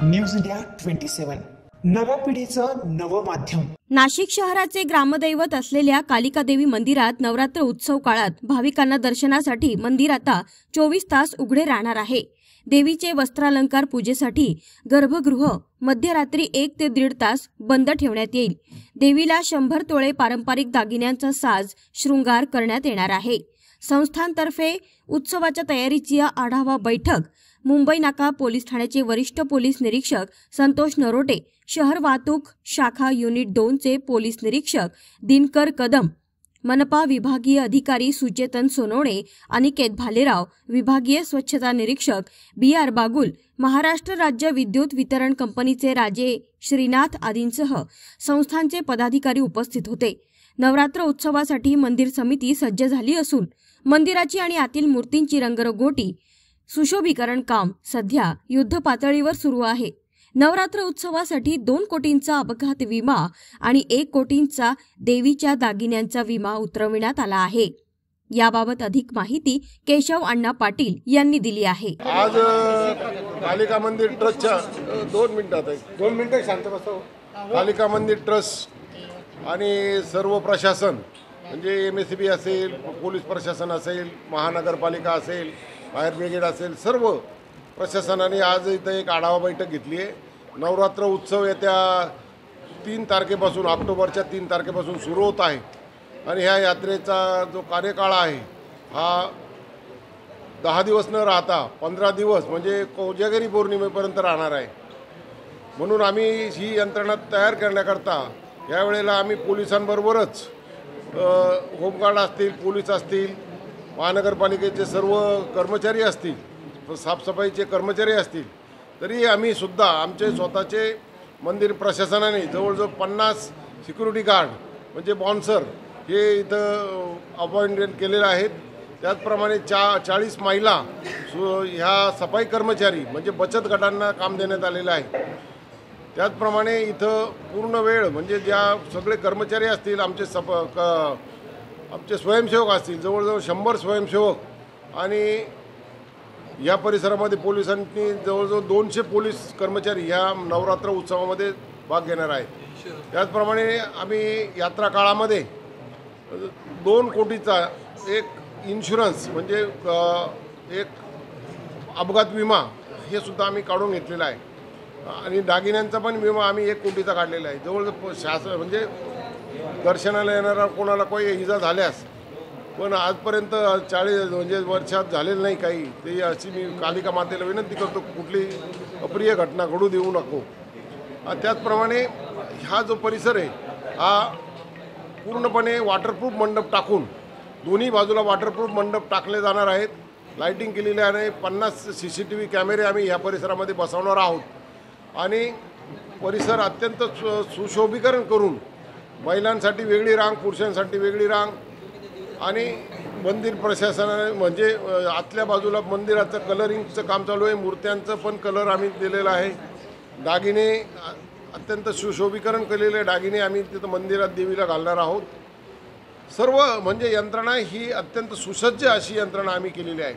News India 27 नव्या पिढीचं नवं माध्यम। नाशिक शहराचे ग्रामदैवत असलेल्या कालिका देवी मंदिरात नवरात्र उत्सव काळात भाविकांना दर्शनासाठी मंदिर आता 24 तास उघडे राहणार आहे। देवीचे वस्त्रालंकार पूजेसाठी गर्भगृह मध्यरात्री 1 ते 1.5 तास बंद ठेवण्यात येईल। देवीला 100 तोळे पारंपरिक दागिन्यांचा साज शृंगार करण्यात येणार आहे। संस्थांतर्फे उत्सवाच्या तयारीची आढावा बैठक मुंबई नाका पोलीस ठाण्याचे वरिष्ठ पोलीस निरीक्षक संतोष नरोटे, शहर वाहतूक शाखा युनिट 2 चे पोलीस निरीक्षक दिनकर कदम, मनपा विभागीय अधिकारी सुचेतन सोनवणे, अनिकेत भालेराव, विभागीय स्वच्छता निरीक्षक BR बागुल, महाराष्ट्र राज्य विद्युत वितरण कंपनीचे राजे श्रीनाथ आदींसह संस्थांचे पदाधिकारी उपस्थित होते। नवरात्र उत्सवासाठी मंदिर समिती सज्ज झाली असून मंदिराची आणि आतील मूर्तींची रंगरंगोटी सुशोभीकरण काम सध्या युद्ध पातळीवर सुरू आहे। नवरात्र उत्सवासाठी 2 कोटींचा अपघात विमा आणि 1 कोटींचा देवीच्या दागिन्यांचा विमा उतरविण्यात आला आहे। याबाबत अधिक माहिती केशव अण्णा पाटील यांनी दिली आहे। आज कालिका मंदिर ट्रस्टच्या 2 मिनिटं शांत बसा। कालिका मंदिर ट्रस्ट आणि सर्व प्रशासन म्हणजे MSB असेल, पोलीस प्रशासन असेल, महानगरपालिका असेल, फायर ब्रिगेड असेल, सर्व प्रशासनाने आज इथं एक आढावा बैठक घेतली आहे। नवरात्र उत्सव येत्या 3 तारखेपासून ऑक्टोबरच्या 3 तारखेपासून सुरू होत आहे आणि ह्या यात्रेचा जो कार्यकाळ आहे हा 10 दिवस न राहता 15 दिवस म्हणजे कोजागिरी पौर्णिमेपर्यंत राहणार आहे। म्हणून आम्ही ही यंत्रणा तयार करण्याकरता यावेळेला आम्ही पोलिसांबरोबरच होमगार्ड असतील, पोलीस असतील, महानगरपालिकेचे सर्व कर्मचारी असतील, साफसफाईचे कर्मचारी असतील, तरी आम्ही सुद्धा आमचे स्वतःचे मंदिर प्रशासनाने जवळजवळ 50 सिक्युरिटी गार्ड म्हणजे बॉन्सर हे इथं अपॉइंटमेंट केलेले आहेत। त्याचप्रमाणे 40 महिला ह्या सफाई कर्मचारी म्हणजे बचत गटांना काम देण्यात आलेलं आहे। त्याचप्रमाणे इथं पूर्ण वेळ म्हणजे ज्या सगळे कर्मचारी असतील, आमचे स्वयंसेवक असतील, जवळजवळ 100 स्वयंसेवक आणि या परिसरामध्ये पोलिसांनी जवळजवळ 200 पोलीस कर्मचारी ह्या नवरात्र उत्सवामध्ये भाग घेणार आहेत। त्याचप्रमाणे आम्ही यात्रा काळामध्ये 2 कोटीचा एक इन्शुरन्स म्हणजे एक अपघात विमा हे सुद्धा आम्ही काढून घेतलेला आहे आणि दागिन्यांचा पण विमा आम्ही 1 कोटीचा काढलेला आहे। जवळजवळ शासन म्हणजे दर्शनाला येणारा कोणाला काही इजा झाल्यास पण आजपर्यंत 40 म्हणजे वर्षात झालेलं नाही काही, ते अशी मी कालिका मातेला विनंती करतो कुठली अप्रिय घटना घडू देऊ नको। त्याचप्रमाणे हा जो परिसर आहे हा पूर्णपणे वॉटरप्रूफ मंडप टाकून दोन्ही बाजूला वॉटरप्रूफ मंडप टाकले जाणार आहेत। लाईटिंग केलेली आहे। 50 CCTV कॅमेरे आम्ही ह्या परिसरामध्ये बसवणार आहोत आणि परिसर अत्यंत सुशोभीकरण करून महिलांसाठी वेगळी रांग, पुरुषांसाठी वेगळी रांग आणि मंदिर प्रशासनाने म्हणजे आतल्या बाजूला मंदिराचं कलरिंगचं काम चालू आहे। मूर्त्यांचं पण कलर आम्ही दिलेला आहे। दागिने अत्यंत सुशोभीकरण केलेले दागिने आम्ही तिथं मंदिरात देवीला घालणार आहोत। सर्व म्हणजे यंत्रणा ही अत्यंत सुसज्ज अशी यंत्रणा आम्ही केलेली आहे।